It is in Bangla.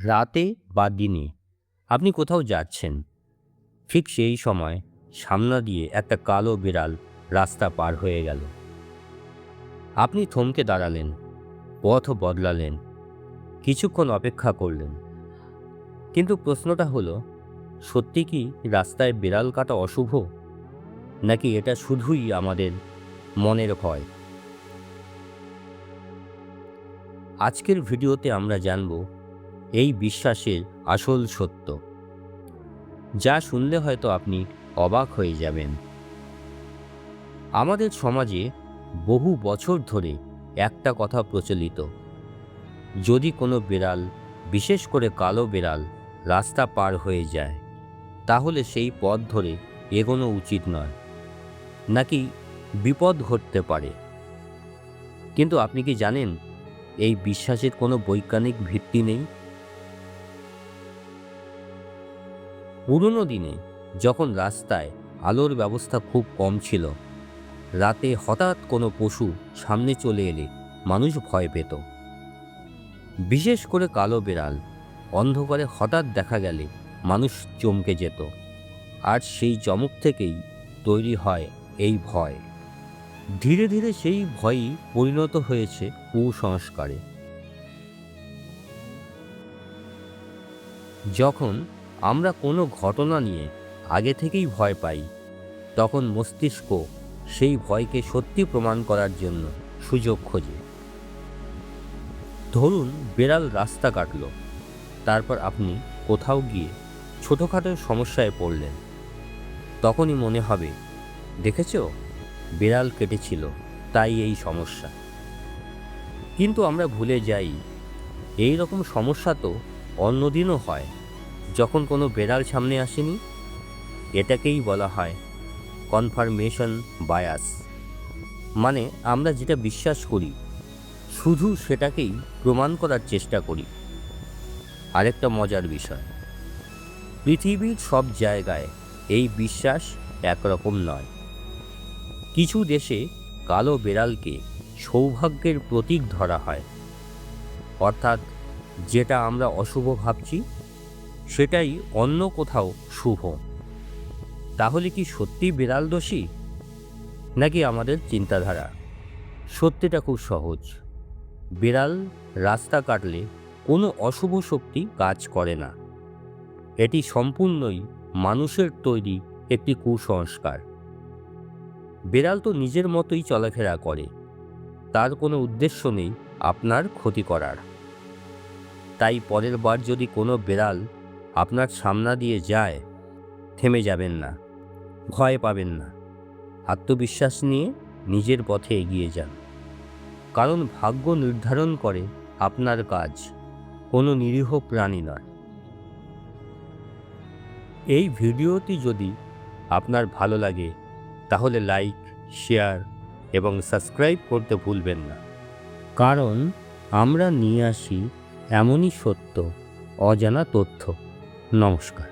রাতে বা দিনে আপনি কোথাও যাচ্ছেন, ঠিক সেই সময় সামনে দিয়ে একটা কালো বিড়াল রাস্তা পার হয়ে গেল। আপনি থমকে দাঁড়ালেন, পথ বদলালেন, কিছুক্ষণ অপেক্ষা করলেন। কিন্তু প্রশ্নটা হলো, সত্যি কি রাস্তায় বিড়াল কাটা অশুভ, নাকি এটা শুধুই আমাদের মনের ভয়? আজকের ভিডিওতে আমরা জানব এই বিশ্বাসের আসল সত্য, যা শুনলে হয়তো আপনি অবাক হয়ে যাবেন। আমাদের সমাজে বহু বছর ধরে একটা কথা প্রচলিত: যদি কোনো বিড়াল, বিশেষ করে কালো বিড়াল, রাস্তা পার হয়ে যায়, তাহলে সেই পথ ধরে এগোনো উচিত নয়, নাকি বিপদ ঘটতে পারে। কিন্তু আপনি কি জানেন, এই বিশ্বাসের কোনো বৈজ্ঞানিক ভিত্তি নেই? পুরনো দিনে যখন রাস্তায় আলোর ব্যবস্থা খুব কম ছিল, রাতে হঠাৎ কোনো পশু সামনে চলে এলে মানুষ ভয় পেত। বিশেষ করে কালো বিড়াল অন্ধকারে হঠাৎ দেখা গেলে মানুষ চমকে যেত। আর সেই চমক থেকেই তৈরি হয় এই ভয়। ধীরে ধীরে সেই ভয়ই পরিণত হয়েছে কুসংস্কারে। যখন আমরা কোনো ঘটনা নিয়ে আগে থেকেই ভয় পাই, তখন মস্তিষ্ক সেই ভয়কে সত্যি প্রমাণ করার জন্য সুযোগ খোঁজে। ধরুন, বিড়াল রাস্তা কাটল, তারপর আপনি কোথাও গিয়ে ছোটোখাটো সমস্যায় পড়লেন। তখনই মনে হবে, দেখেছ, বিড়াল কেটেছিল, তাই এই সমস্যা। কিন্তু আমরা ভুলে যাই, এই রকম সমস্যা তো অন্যদিনও হয়, যখন কোনো বিড়াল সামনে আসেনি। এটাকেই বলা হয় কনফার্মেশন বায়াস। মানে আমরা যেটা বিশ্বাস করি, শুধু সেটাকেই প্রমাণ করার চেষ্টা করি। আরেকটা মজার বিষয়, পৃথিবীর সব জায়গায় এই বিশ্বাস একরকম নয়। কিছু দেশে কালো বিড়ালকে সৌভাগ্যের প্রতীক ধরা হয়, অর্থাৎ যেটা আমরা অশুভ ভাবছি, সেটাই অন্য কোথাও শুভ। তাহলে কি সত্যি বিড়াল দোষী, নাকি আমাদের চিন্তাধারা? সত্যিটা খুব সহজ। বিড়াল রাস্তা কাটলে কোনো অশুভ শক্তি কাজ করে না। এটি সম্পূর্ণই মানুষের তৈরি একটি কুসংস্কার। বিড়াল তো নিজের মতোই চলাফেরা করে, তার কোনো উদ্দেশ্য নেই আপনার ক্ষতি করার। তাই পরের বার যদি কোনো বিড়াল আপনার সামনে দিয়ে যায়, থেমে যাবেন না, ভয় পাবেন না। আত্মবিশ্বাস নিয়ে নিজের পথে এগিয়ে যান, কারণ ভাগ্য নির্ধারণ করে আপনার কাজ, কোনো নিরীহ প্রাণী নয়। এই ভিডিওটি যদি আপনার ভালো লাগে, তাহলে লাইক, শেয়ার এবং সাবস্ক্রাইব করতে ভুলবেন না, কারণ আমরা নিয়ে আসি এমনই সত্য, অজানা তথ্য। নমস্কার।